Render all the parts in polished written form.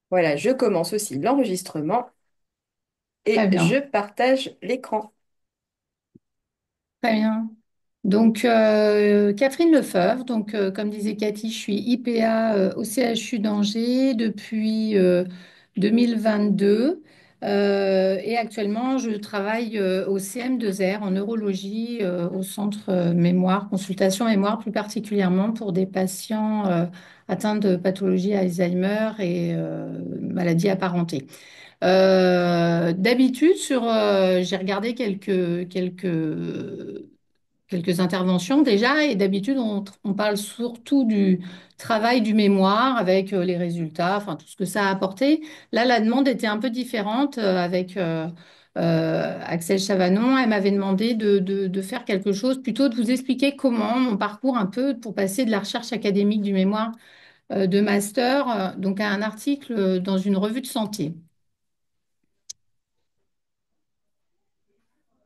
Voilà, je commence aussi l'enregistrement et Très je bien, partage l'écran. très bien. Donc, Catherine Lefebvre, donc, comme disait Cathy, je suis IPA au CHU d'Angers depuis 2022 et actuellement, je travaille au CM2R en neurologie au centre mémoire, consultation mémoire plus particulièrement pour des patients atteints de pathologie Alzheimer et maladies apparentées. D'habitude, j'ai regardé quelques interventions déjà, et d'habitude, on parle surtout du travail du mémoire avec les résultats, enfin tout ce que ça a apporté. Là, la demande était un peu différente avec Axel Chavanon. Elle m'avait demandé de faire quelque chose, plutôt de vous expliquer comment mon parcours un peu pour passer de la recherche académique du mémoire de master, donc à un article dans une revue de santé.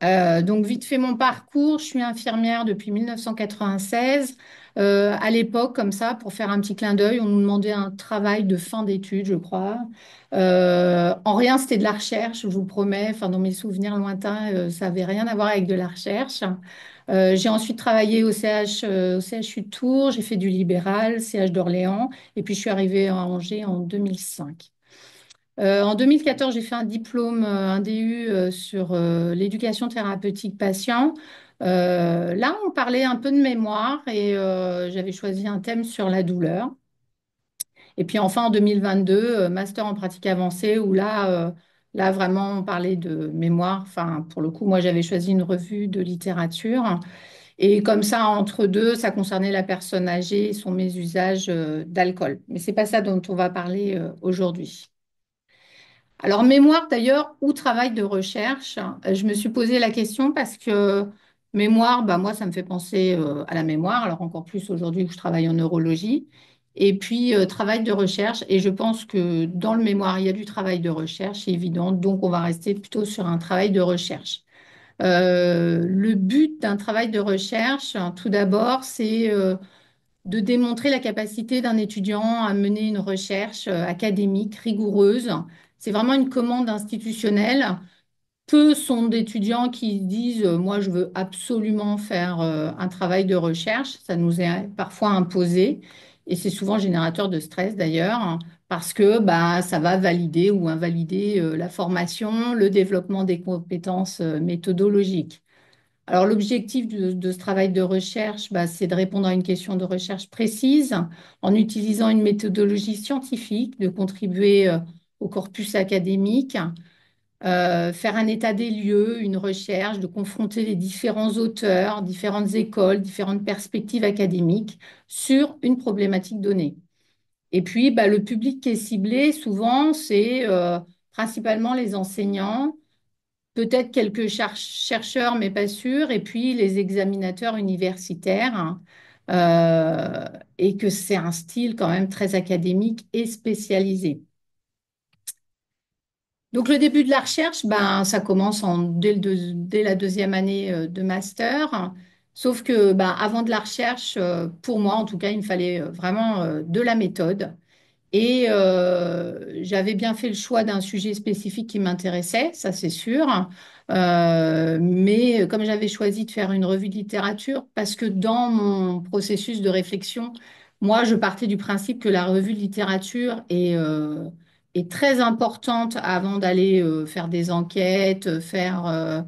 Donc, vite fait mon parcours, je suis infirmière depuis 1996. À l'époque, comme ça, pour faire un petit clin d'œil, on nous demandait un travail de fin d'études, je crois. En rien, c'était de la recherche, je vous promets. Enfin, dans mes souvenirs lointains, ça n'avait rien à voir avec de la recherche. J'ai ensuite travaillé au CHU de Tours, j'ai fait du libéral, CH d'Orléans, et puis je suis arrivée à Angers en 2005. En 2014, j'ai fait un diplôme, un DU sur l'éducation thérapeutique patient. Là, on parlait un peu de mémoire et j'avais choisi un thème sur la douleur. Et puis enfin, en 2022, master en pratique avancée où là vraiment, on parlait de mémoire. Enfin, pour le coup, moi, j'avais choisi une revue de littérature. Et comme ça, entre deux, ça concernait la personne âgée et son mésusage d'alcool. Mais c'est pas ça dont on va parler aujourd'hui. Alors, mémoire d'ailleurs ou travail de recherche, je me suis posé la question parce que mémoire, bah, moi, ça me fait penser à la mémoire, alors encore plus aujourd'hui que je travaille en neurologie. Et puis, travail de recherche, et je pense que dans le mémoire, il y a du travail de recherche, c'est évident, donc on va rester plutôt sur un travail de recherche. Le but d'un travail de recherche, tout d'abord, c'est de démontrer la capacité d'un étudiant à mener une recherche académique rigoureuse. C'est vraiment une commande institutionnelle. Peu sont d'étudiants qui disent, moi, je veux absolument faire un travail de recherche. Ça nous est parfois imposé et c'est souvent générateur de stress d'ailleurs, hein, parce que bah, ça va valider ou invalider la formation, le développement des compétences méthodologiques. Alors, l'objectif de ce travail de recherche, bah, c'est de répondre à une question de recherche précise en utilisant une méthodologie scientifique, de contribuer au corpus académique, faire un état des lieux, une recherche, de confronter les différents auteurs, différentes écoles, différentes perspectives académiques sur une problématique donnée. Et puis, bah, le public qui est ciblé, souvent, c'est principalement les enseignants, peut-être quelques chercheurs, mais pas sûrs, et puis les examinateurs universitaires, hein, euh, et que c'est un style quand même très académique et spécialisé. Donc le début de la recherche, ben, ça commence dès la deuxième année de master, sauf que ben, avant de la recherche, pour moi en tout cas, il me fallait vraiment de la méthode. Et j'avais bien fait le choix d'un sujet spécifique qui m'intéressait, ça c'est sûr. Mais comme j'avais choisi de faire une revue de littérature, parce que dans mon processus de réflexion, moi je partais du principe que la revue de littérature est très importante avant d'aller faire des enquêtes, faire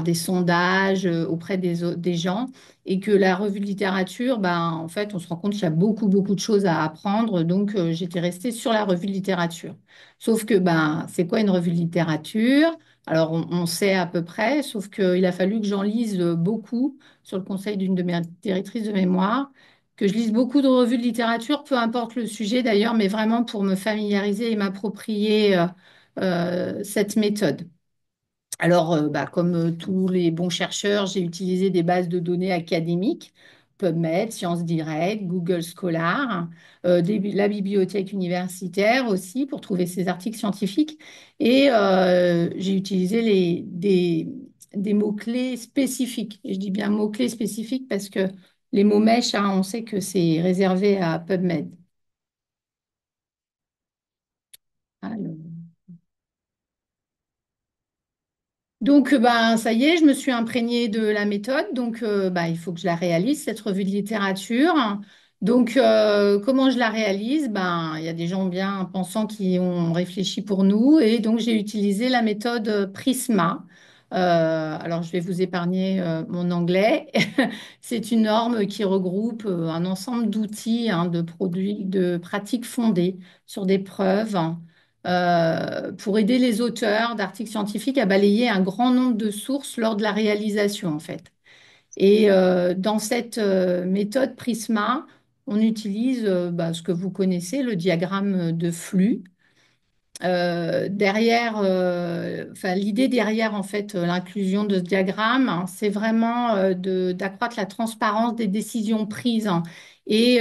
des sondages auprès des gens et que la revue de littérature, ben, en fait, on se rend compte qu'il y a beaucoup, beaucoup de choses à apprendre. Donc, j'étais restée sur la revue de littérature. Sauf que, ben, c'est quoi une revue de littérature? Alors, on sait à peu près, sauf qu'il a fallu que j'en lise beaucoup sur le conseil d'une de mes directrices de mémoire, que je lise beaucoup de revues de littérature, peu importe le sujet d'ailleurs, mais vraiment pour me familiariser et m'approprier cette méthode. Alors, bah, comme tous les bons chercheurs, j'ai utilisé des bases de données académiques, PubMed, Sciences Direct, Google Scholar, la bibliothèque universitaire aussi pour trouver ces articles scientifiques. Et j'ai utilisé des mots-clés spécifiques. Et je dis bien mots-clés spécifiques parce que les mots mèches, hein, on sait que c'est réservé à PubMed. Alors. Donc, ben, ça y est, je me suis imprégnée de la méthode. Donc, ben, il faut que je la réalise, cette revue de littérature. Donc, comment je la réalise? Ben, il y a des gens bien pensants qui ont réfléchi pour nous. Et donc, j'ai utilisé la méthode Prisma. Alors, je vais vous épargner mon anglais. C'est une norme qui regroupe un ensemble d'outils, hein, de produits, de pratiques fondées sur des preuves pour aider les auteurs d'articles scientifiques à balayer un grand nombre de sources lors de la réalisation, en fait. Et dans cette méthode Prisma, on utilise bah, ce que vous connaissez, le diagramme de flux. Enfin, l'idée derrière en fait l'inclusion de ce diagramme, hein, c'est vraiment d'accroître la transparence des décisions prises, hein, et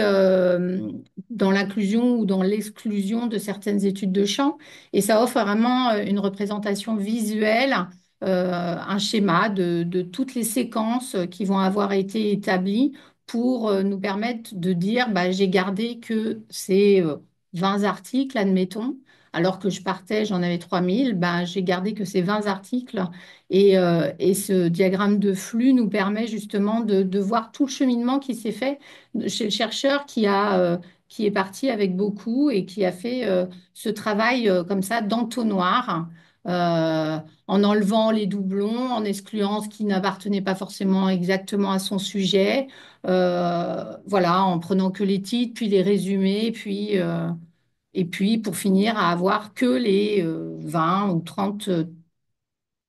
dans l'inclusion ou dans l'exclusion de certaines études de champ. Et ça offre vraiment une représentation visuelle, un schéma de toutes les séquences qui vont avoir été établies pour nous permettre de dire, bah, j'ai gardé que ces 20 articles, admettons, alors que je partais, j'en avais 3000, ben, j'ai gardé que ces 20 articles. Et ce diagramme de flux nous permet justement de voir tout le cheminement qui s'est fait chez le chercheur qui est parti avec beaucoup et qui a fait ce travail comme ça d'entonnoir. En enlevant les doublons, en excluant ce qui n'appartenait pas forcément exactement à son sujet, voilà, en prenant que les titres, puis les résumés, et puis, pour finir, à avoir que les 20 ou 30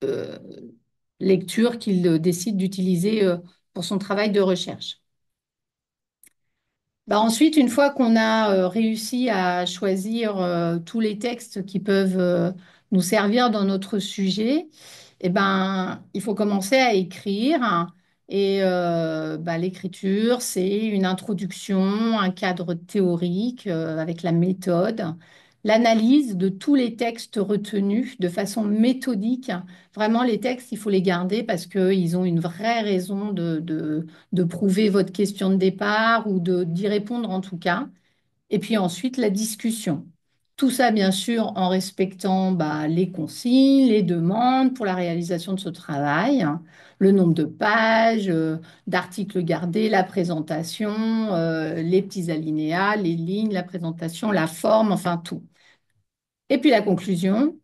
euh, lectures qu'il décide d'utiliser pour son travail de recherche. Bah, ensuite, une fois qu'on a réussi à choisir tous les textes qui peuvent nous servir dans notre sujet, eh ben, il faut commencer à écrire. Et bah, l'écriture, c'est une introduction, un cadre théorique avec la méthode, l'analyse de tous les textes retenus de façon méthodique. Vraiment, les textes, il faut les garder parce qu'ils ont une vraie raison de prouver votre question de départ ou d'y répondre en tout cas. Et puis ensuite, la discussion. Tout ça, bien sûr, en respectant bah, les consignes, les demandes pour la réalisation de ce travail, hein, le nombre de pages, d'articles gardés, la présentation, les petits alinéas, les lignes, la présentation, la forme, enfin tout. Et puis la conclusion.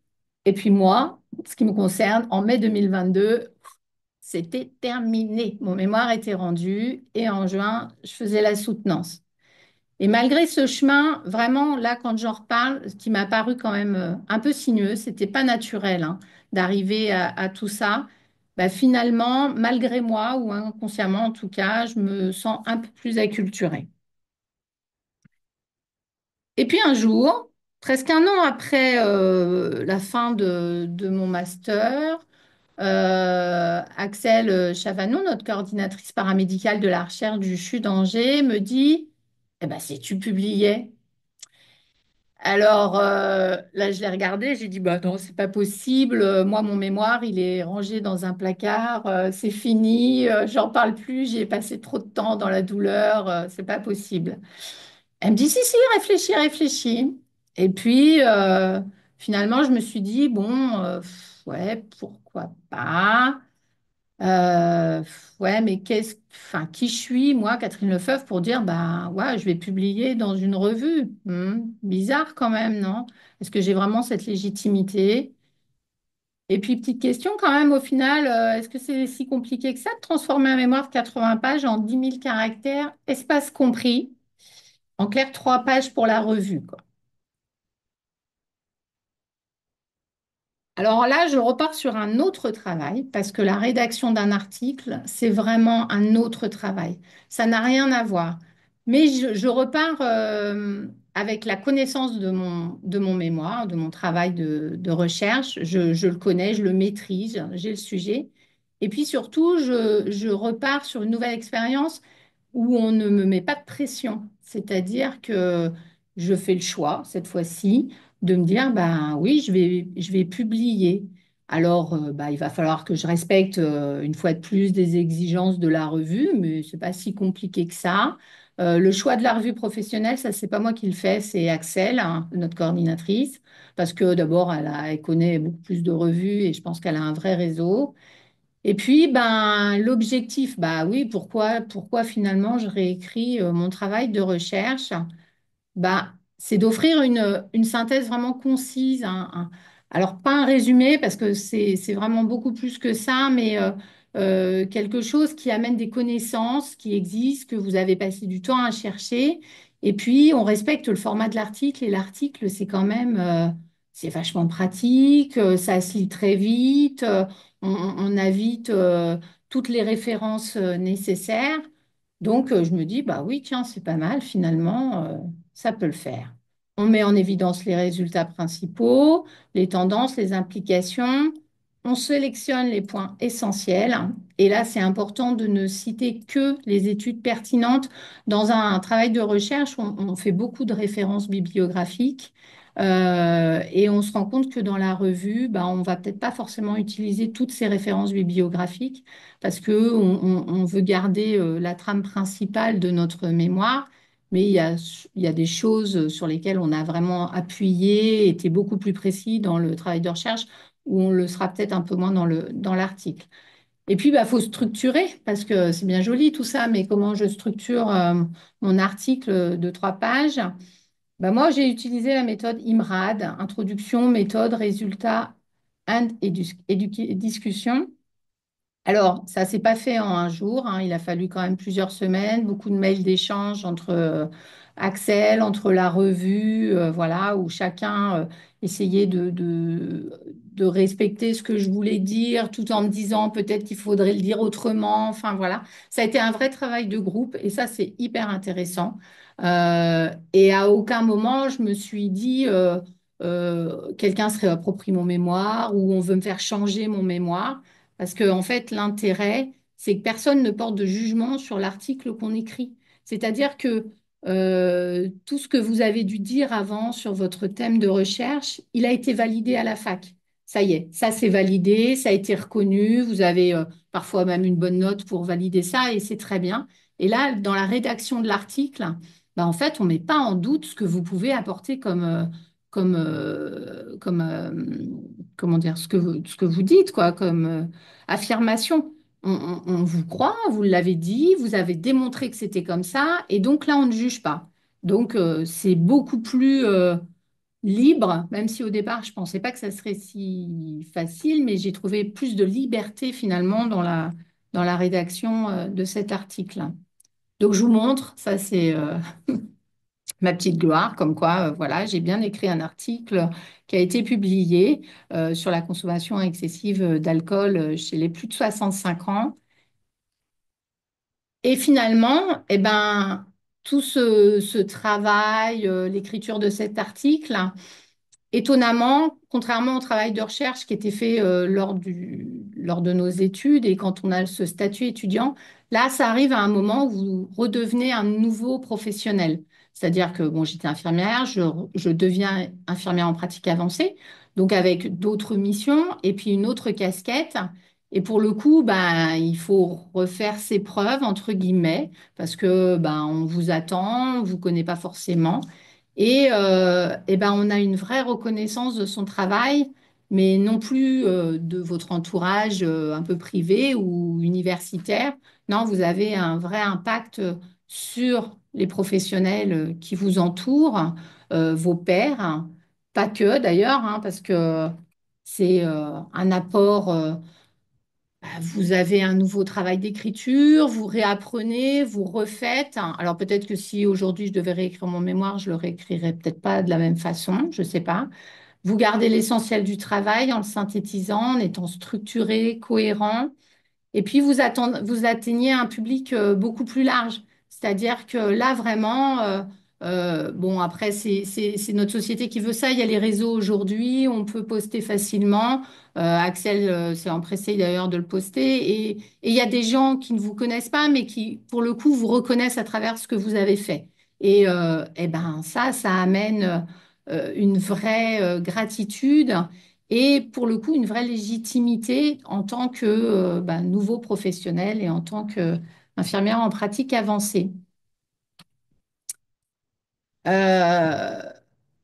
Et puis moi, ce qui me concerne, en mai 2022, c'était terminé. Mon mémoire était rendu et en juin, je faisais la soutenance. Et malgré ce chemin, vraiment, là, quand j'en reparle, ce qui m'a paru quand même un peu sinueux, c'était pas naturel hein, d'arriver à tout ça. Bah, finalement, malgré moi, ou inconsciemment en tout cas, je me sens un peu plus acculturée. Et puis un jour, presque un an après la fin de mon master, Axel Chavanon, notre coordinatrice paramédicale de la recherche du CHU d'Angers, me dit, eh ben, si tu publiais. Alors là, je l'ai regardé, j'ai dit, bah non, c'est pas possible. Moi, mon mémoire, il est rangé dans un placard, c'est fini, j'en parle plus, j'y ai passé trop de temps dans la douleur, c'est pas possible. Elle me dit, si, si, réfléchis, réfléchis. Et puis, finalement, je me suis dit, bon, ouais, pourquoi pas. Ouais, mais enfin, qui je suis, moi, Catherine Lefeuvre, pour dire, bah, ouais, je vais publier dans une revue. Bizarre quand même, non? Est-ce que j'ai vraiment cette légitimité? Et puis, petite question quand même, au final, est-ce que c'est si compliqué que ça de transformer un mémoire de 80 pages en 10 000 caractères, espace compris? En clair, 3 pages pour la revue, quoi. Alors là, je repars sur un autre travail parce que la rédaction d'un article, c'est vraiment un autre travail. Ça n'a rien à voir. Mais je repars avec la connaissance de mon mémoire, de mon travail de recherche. Je le connais, je le maîtrise, j'ai le sujet. Et puis surtout, je repars sur une nouvelle expérience où on ne me met pas de pression. C'est-à-dire que je fais le choix, cette fois-ci, de me dire, ben oui, je vais publier. Alors, bah, il va falloir que je respecte une fois de plus des exigences de la revue, mais c'est pas si compliqué que ça. Le choix de la revue professionnelle, ça, c'est pas moi qui le fais, c'est Axel, hein, notre coordinatrice, parce que d'abord, elle connaît beaucoup plus de revues et je pense qu'elle a un vrai réseau. Et puis, ben, l'objectif, bah oui, pourquoi finalement je réécris mon travail de recherche? Bah, c'est d'offrir une synthèse vraiment concise. Alors, pas un résumé, parce que c'est vraiment beaucoup plus que ça, mais quelque chose qui amène des connaissances qui existent, que vous avez passé du temps à chercher. Et puis, on respecte le format de l'article. Et l'article, c'est quand même, c'est vachement pratique, ça se lit très vite, on a vite toutes les références nécessaires. Donc, je me dis, bah oui, tiens, c'est pas mal finalement. Ça peut le faire. On met en évidence les résultats principaux, les tendances, les implications. On sélectionne les points essentiels. Et là, c'est important de ne citer que les études pertinentes. Dans un travail de recherche, on fait beaucoup de références bibliographiques. Et on se rend compte que dans la revue, bah, on va peut-être pas forcément utiliser toutes ces références bibliographiques parce que on veut garder la trame principale de notre mémoire. Mais il y a des choses sur lesquelles on a vraiment appuyé, été beaucoup plus précis dans le travail de recherche, où on le sera peut-être un peu moins dans l'article. Et puis, bah, faut structurer, parce que c'est bien joli tout ça, mais comment je structure mon article de 3 pages? Bah, moi, j'ai utilisé la méthode IMRAD, introduction, méthode, résultat, and discussion. Alors, ça s'est pas fait en un jour, hein. Il a fallu quand même plusieurs semaines, beaucoup de mails d'échange entre Axel, entre la revue, voilà, où chacun essayait de respecter ce que je voulais dire, tout en me disant peut-être qu'il faudrait le dire autrement. Enfin, voilà. Ça a été un vrai travail de groupe et ça, c'est hyper intéressant. Et à aucun moment, je me suis dit, quelqu'un se réapproprie mon mémoire ou on veut me faire changer mon mémoire. Parce que, en fait, l'intérêt, c'est que personne ne porte de jugement sur l'article qu'on écrit. C'est-à-dire que tout ce que vous avez dû dire avant sur votre thème de recherche, il a été validé à la fac. Ça y est, ça c'est validé, ça a été reconnu. Vous avez parfois même une bonne note pour valider ça et c'est très bien. Et là, dans la rédaction de l'article, bah, en fait, on ne met pas en doute ce que vous pouvez apporter comme comment dire, ce que vous dites, quoi, comme affirmation. On vous croit, vous l'avez dit, vous avez démontré que c'était comme ça, et donc là, on ne juge pas. Donc, c'est beaucoup plus libre, même si au départ, je ne pensais pas que ça serait si facile, mais j'ai trouvé plus de liberté finalement dans la rédaction de cet article. Donc, je vous montre, ça c'est ma petite gloire, comme quoi, voilà, j'ai bien écrit un article qui a été publié sur la consommation excessive d'alcool chez les plus de 65 ans. Et finalement, eh ben, tout ce travail, l'écriture de cet article, étonnamment, contrairement au travail de recherche qui était fait lors de nos études et quand on a ce statut étudiant, là, ça arrive à un moment où vous redevenez un nouveau professionnel. C'est-à-dire que bon, j'étais infirmière, je deviens infirmière en pratique avancée, donc avec d'autres missions et puis une autre casquette. Et pour le coup, ben, il faut refaire ses preuves, entre guillemets, parce que ben, on vous attend, on vous connaît pas forcément. Et ben, on a une vraie reconnaissance de son travail, mais non plus de votre entourage un peu privé ou universitaire. Non, vous avez un vrai impact sur les professionnels qui vous entourent, vos pairs, pas que d'ailleurs, hein, parce que c'est un apport. Vous avez un nouveau travail d'écriture, vous réapprenez, vous refaites. Alors peut-être que si aujourd'hui je devais réécrire mon mémoire, je le réécrirais peut-être pas de la même façon, je ne sais pas. Vous gardez l'essentiel du travail en le synthétisant, en étant structuré, cohérent. Et puis, vous atteignez un public beaucoup plus large. C'est-à-dire que là, vraiment, bon, après, c'est notre société qui veut ça. Il y a les réseaux aujourd'hui, on peut poster facilement. Axel s'est empressé d'ailleurs de le poster. Et il y a des gens qui ne vous connaissent pas, mais qui, pour le coup, vous reconnaissent à travers ce que vous avez fait. Et ben, ça amène une vraie gratitude et pour le coup une vraie légitimité en tant que nouveau professionnel et en tant qu'infirmière en pratique avancée. Euh,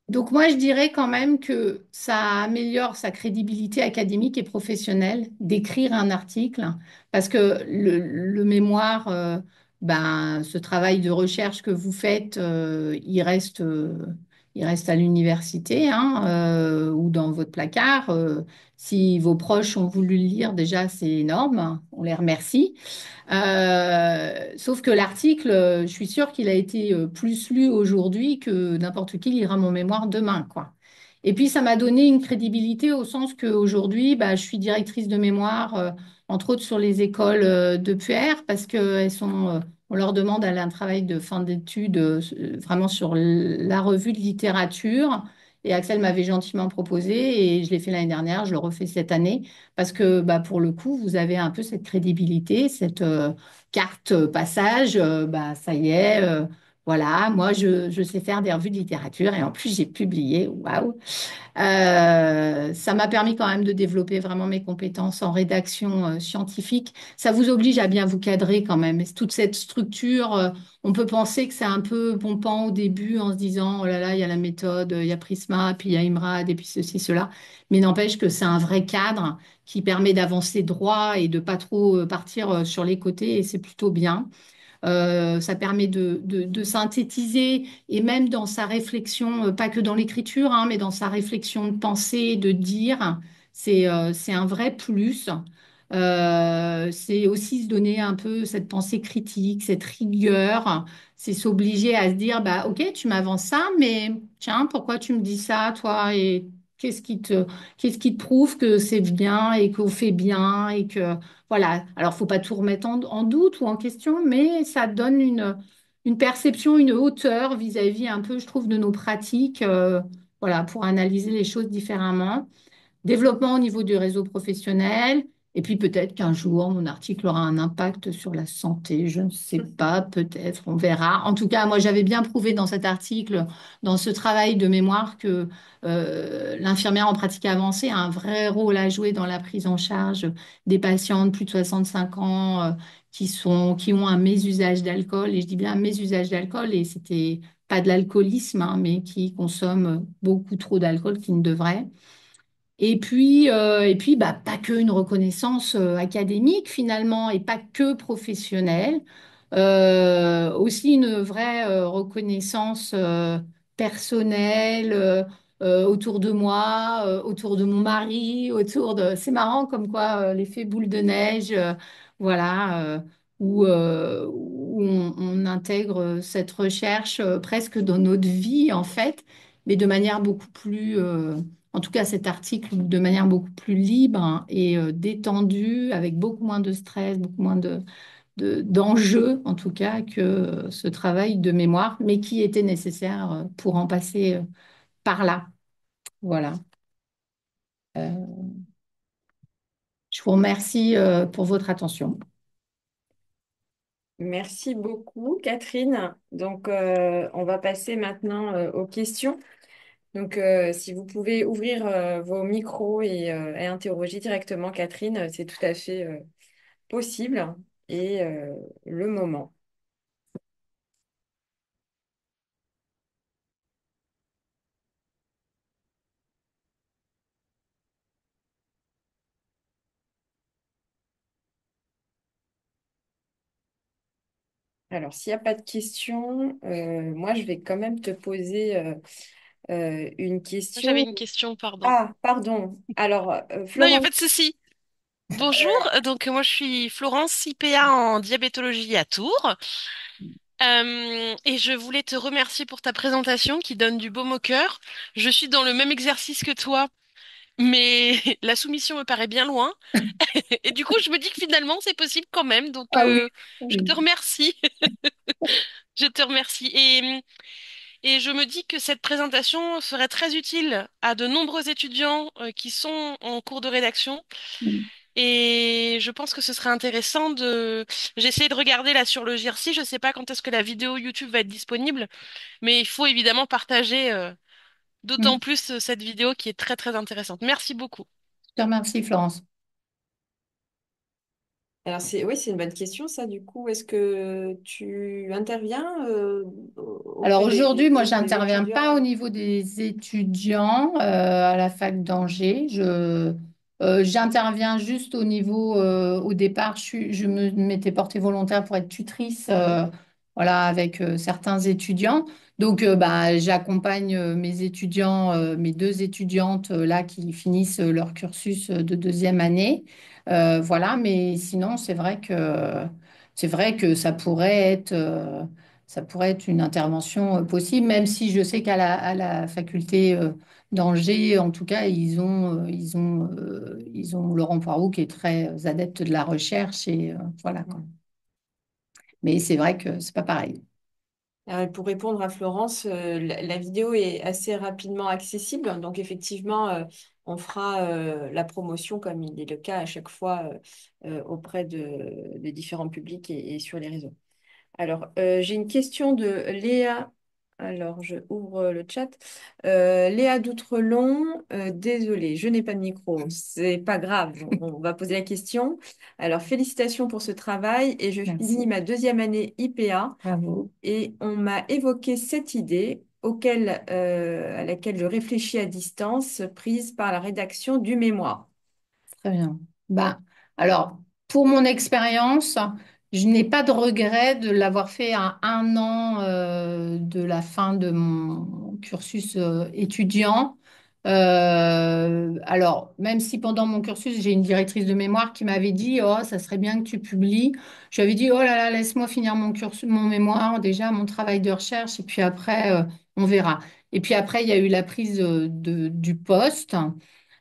donc moi, je dirais quand même que ça améliore sa crédibilité académique et professionnelle d'écrire un article, parce que le mémoire, ben, ce travail de recherche que vous faites, il reste à l'université, hein, ou dans votre placard. Si vos proches ont voulu le lire, déjà, c'est énorme. On les remercie. Sauf que l'article, je suis sûre qu'il a été plus lu aujourd'hui que n'importe qui lira mon mémoire demain, quoi. Et puis, ça m'a donné une crédibilité au sens qu'aujourd'hui, bah, je suis directrice de mémoire, entre autres sur les écoles de Puer, parce que on leur demande un travail de fin d'études vraiment sur la revue de littérature. Et Axel m'avait gentiment proposé, et je l'ai fait l'année dernière, je le refais cette année. Parce que bah, pour le coup, vous avez un peu cette crédibilité, cette carte passage, bah, ça y est, voilà, moi je sais faire des revues de littérature et en plus j'ai publié, waouh! Ça m'a permis quand même de développer vraiment mes compétences en rédaction scientifique. Ça vous oblige à bien vous cadrer quand même. Et toute cette structure, on peut penser que c'est un peu pompant au début en se disant, oh là là, il y a la méthode, il y a Prisma, puis il y a Imrad, et puis ceci, cela. Mais n'empêche que c'est un vrai cadre qui permet d'avancer droit et de pas trop partir sur les côtés, et c'est plutôt bien. Ça permet de synthétiser et même dans sa réflexion, pas que dans l'écriture, hein, mais dans sa réflexion de pensée, de dire, c'est un vrai plus. C'est aussi se donner un peu cette pensée critique, cette rigueur. C'est s'obliger à se dire, bah, ok, tu m'avances ça, mais tiens, pourquoi tu me dis ça, toi? Et qu'est-ce qui te, qu'est-ce qui te prouve que c'est bien et qu'on fait bien et que voilà, alors faut pas tout remettre en doute ou en question, mais ça donne une perception, une hauteur vis-à-vis un peu, je trouve, de nos pratiques, voilà, pour analyser les choses différemment. Développement au niveau du réseau professionnel. Et puis peut-être qu'un jour, mon article aura un impact sur la santé. Je ne sais pas, peut-être, on verra. En tout cas, moi, j'avais bien prouvé dans cet article, dans ce travail de mémoire, que l'infirmière en pratique avancée a un vrai rôle à jouer dans la prise en charge des patients de plus de 65 ans qui ont un mésusage d'alcool. Et je dis bien un mésusage d'alcool, et c'était pas de l'alcoolisme, hein, mais qui consomment beaucoup trop d'alcool qu'ils ne devraient. Et puis bah, pas que une reconnaissance académique finalement et pas que professionnelle, aussi une vraie reconnaissance personnelle autour de moi, autour de mon mari, autour de... C'est marrant comme quoi l'effet boule de neige, voilà, où on intègre cette recherche presque dans notre vie en fait, mais de manière beaucoup plus... en tout cas, cet article de manière beaucoup plus libre hein, et détendue, avec beaucoup moins de stress, beaucoup moins d'enjeux, en tout cas, que ce travail de mémoire, mais qui était nécessaire pour en passer par là. Voilà. Euh, je vous remercie pour votre attention. Merci beaucoup, Catherine. Donc, on va passer maintenant aux questions. Donc, si vous pouvez ouvrir vos micros et interroger directement Catherine, c'est tout à fait possible et le moment. Alors, s'il n'y a pas de questions, moi, je vais quand même te poser une J'avais question. une question, pardon. Ah, pardon. Alors, Non, il n'y a Florence, pas de souci. Bonjour, donc moi je suis Florence, IPA en diabétologie à Tours. Et je voulais te remercier pour ta présentation qui donne du baume au cœur. Je suis dans le même exercice que toi, mais la soumission me paraît bien loin. Et du coup, je me dis que finalement c'est possible quand même, donc Ah oui, je te oui. remercie. Je te remercie. Et je me dis que cette présentation serait très utile à de nombreux étudiants qui sont en cours de rédaction. Et je pense que ce serait intéressant de... J'ai essayé de regarder là sur le JRC, je ne sais pas quand est-ce que la vidéo YouTube va être disponible, mais il faut évidemment partager d'autant plus cette vidéo qui est très très intéressante. Merci beaucoup. Je te remercie, Florence. Alors, oui, c'est une bonne question, ça, du coup. Est-ce que tu interviens Alors auprès aujourd'hui, moi, des j'interviens pas au étudiants? niveau des étudiants à la fac d'Angers. J'interviens juste au niveau, au départ, je me m'étais portée volontaire pour être tutrice, voilà, avec certains étudiants. Donc, bah, j'accompagne mes étudiants, mes deux étudiantes là qui finissent leur cursus de deuxième année. Voilà, mais sinon, c'est vrai que ça pourrait être une intervention possible, même si je sais qu'à la faculté d'Angers, en tout cas, ils ont Laurent Poirot qui est très adepte de la recherche et voilà quoi. Mm. Mais c'est vrai que c'est pas pareil. Pour répondre à Florence, la vidéo est assez rapidement accessible. Donc, effectivement, on fera la promotion, comme il est le cas à chaque fois, auprès des différents publics et sur les réseaux. Alors, j'ai une question de Léa. Alors, je ouvre le chat. Léa d'Outrelon, désolée, je n'ai pas de micro. C'est pas grave, on va poser la question. Alors, félicitations pour ce travail et je finis Merci. ma deuxième année IPA Bravo. et on m'a évoqué cette idée à laquelle je réfléchis à distance, prise par la rédaction du mémoire. Très bien. Bah, alors, pour mon expérience, je n'ai pas de regret de l'avoir fait à 1 an de la fin de mon cursus étudiant. Alors, même si pendant mon cursus, j'ai une directrice de mémoire qui m'avait dit, oh, ça serait bien que tu publies. Je lui avais dit, oh là là, laisse-moi finir mon cursus, mon mémoire, déjà mon travail de recherche, et puis après, on verra. Et puis après, il y a eu la prise du poste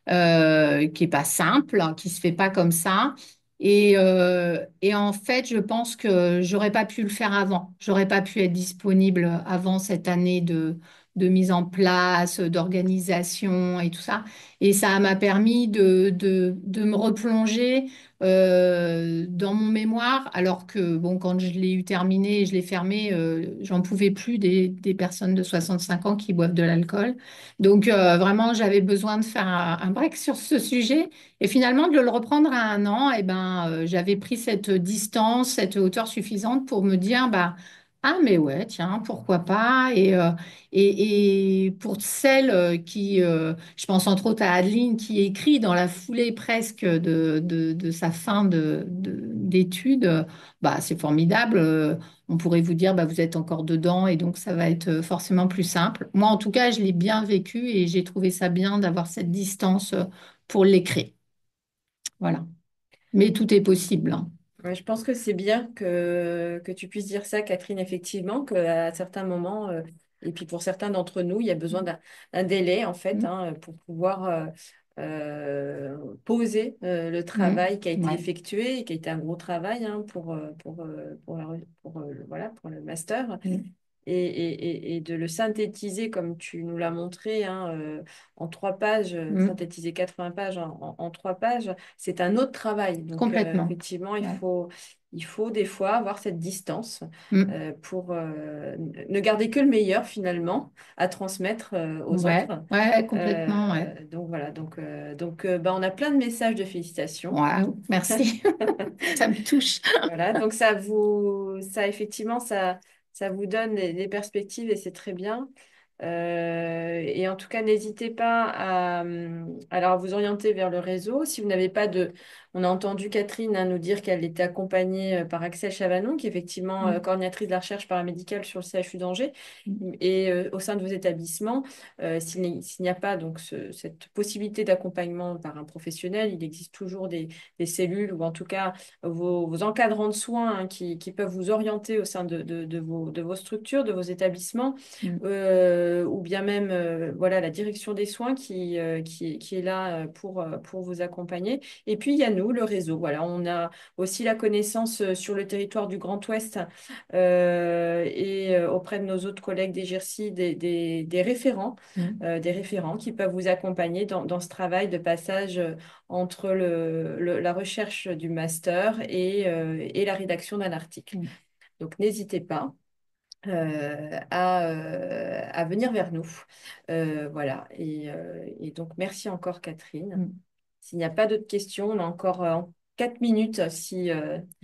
qui est pas simple, hein, qui se fait pas comme ça. Et en fait, je pense que j'aurais pas pu le faire avant. J'aurais pas pu être disponible avant cette année de mise en place, d'organisation et tout ça. Et ça m'a permis de me replonger dans mon mémoire, alors que, bon, quand je l'ai eu terminé et je l'ai fermé, j'en pouvais plus des personnes de 65 ans qui boivent de l'alcool. Donc, vraiment, j'avais besoin de faire un break sur ce sujet. Et finalement, de le reprendre à 1 an, et ben, j'avais pris cette distance, cette hauteur suffisante pour me dire, bah, ah, mais ouais, tiens, pourquoi pas? Et pour celles je pense entre autres à Adeline, qui écrit dans la foulée presque de sa fin d'études, bah, c'est formidable. On pourrait vous dire, bah, vous êtes encore dedans et donc ça va être forcément plus simple. Moi, en tout cas, je l'ai bien vécu et j'ai trouvé ça bien d'avoir cette distance pour l'écrire. Voilà. Mais tout est possible, hein. Ouais, je pense que c'est bien que tu puisses dire ça, Catherine, effectivement, qu'à certains moments, et puis pour certains d'entre nous, il y a besoin d'un délai, en fait, Mm, hein, pour pouvoir poser le mm, travail qui a été ouais, effectué, et qui a été un gros travail hein, voilà, pour le master mm, et de le synthétiser comme tu nous l'as montré hein, en 3 pages, mm, synthétiser 80 pages en 3 pages, c'est un autre travail. Donc complètement. effectivement, Ouais, il faut des fois avoir cette distance mm, pour ne garder que le meilleur finalement à transmettre aux ouais, autres. ouais, complètement. Ouais. Donc voilà, bah, on a plein de messages de félicitations. Waouh, merci. Ça me touche. Voilà, donc ça effectivement, ça vous donne des perspectives et c'est très bien. Et en tout cas, n'hésitez pas alors vous orienter vers le réseau. Si vous n'avez pas de... On a entendu Catherine hein, nous dire qu'elle était accompagnée par Axel Chavanon, qui est effectivement Mm, coordinatrice de la recherche paramédicale sur le CHU d'Angers. mm, Et au sein de vos établissements, s'il n'y a pas donc cette possibilité d'accompagnement par un professionnel, il existe toujours des cellules ou en tout cas vos encadrants de soins hein, qui peuvent vous orienter au sein de vos structures, de vos établissements mm, ou bien même voilà, la direction des soins qui est là pour vous accompagner. Et puis, il y a nous, le réseau. Voilà, on a aussi la connaissance sur le territoire du Grand Ouest et auprès de nos autres collègues des GIRSI, mm, des référents qui peuvent vous accompagner dans ce travail de passage entre la recherche du master et la rédaction d'un article. mm, Donc, n'hésitez pas à venir vers nous. Voilà. Et donc, merci encore, Catherine. mm. S'il n'y a pas d'autres questions, on a encore 4 minutes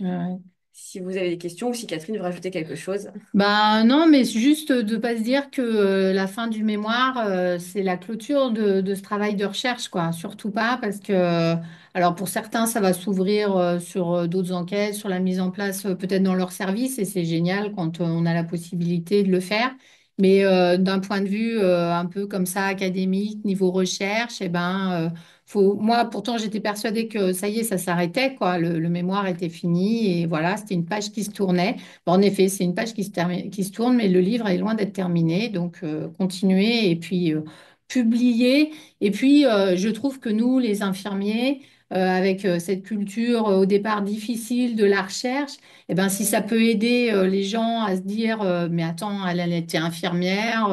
Ouais. si vous avez des questions ou si Catherine veut rajouter quelque chose. Ben non, mais c'est juste de pas se dire que la fin du mémoire, c'est la clôture de ce travail de recherche, quoi. Surtout pas parce que, alors pour certains, ça va s'ouvrir sur d'autres enquêtes, sur la mise en place peut-être dans leur service, et c'est génial quand on a la possibilité de le faire. Mais d'un point de vue un peu comme ça, académique, niveau recherche, eh ben, moi, pourtant, j'étais persuadée que ça y est, ça s'arrêtait, quoi. Le mémoire était fini et voilà, c'était une page qui se tournait. Bon, en effet, c'est une page qui se tourne, mais le livre est loin d'être terminé. Donc, continuer et puis publier. Et puis, je trouve que nous, les infirmiers, avec cette culture au départ difficile de la recherche, eh ben, si ça peut aider les gens à se dire, mais attends, elle était infirmière,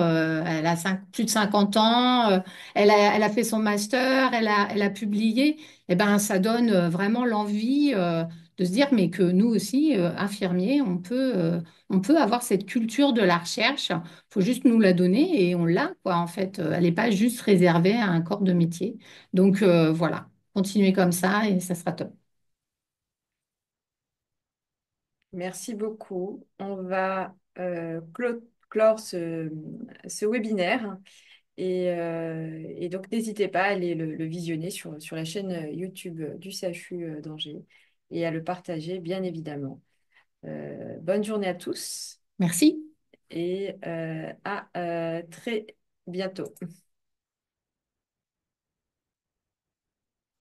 elle a plus de 50 ans, elle a fait son master, elle a publié, eh ben, ça donne vraiment l'envie. De se dire, mais que nous aussi, infirmiers, on peut avoir cette culture de la recherche. Il faut juste nous la donner et on l'a, quoi, en fait. Elle n'est pas juste réservée à un corps de métier. Donc, voilà, continuez comme ça et ça sera top. Merci beaucoup. On va clore ce webinaire et donc n'hésitez pas à aller le visionner sur la chaîne YouTube du CHU d'Angers et à le partager, bien évidemment. Bonne journée à tous Merci. et à très bientôt.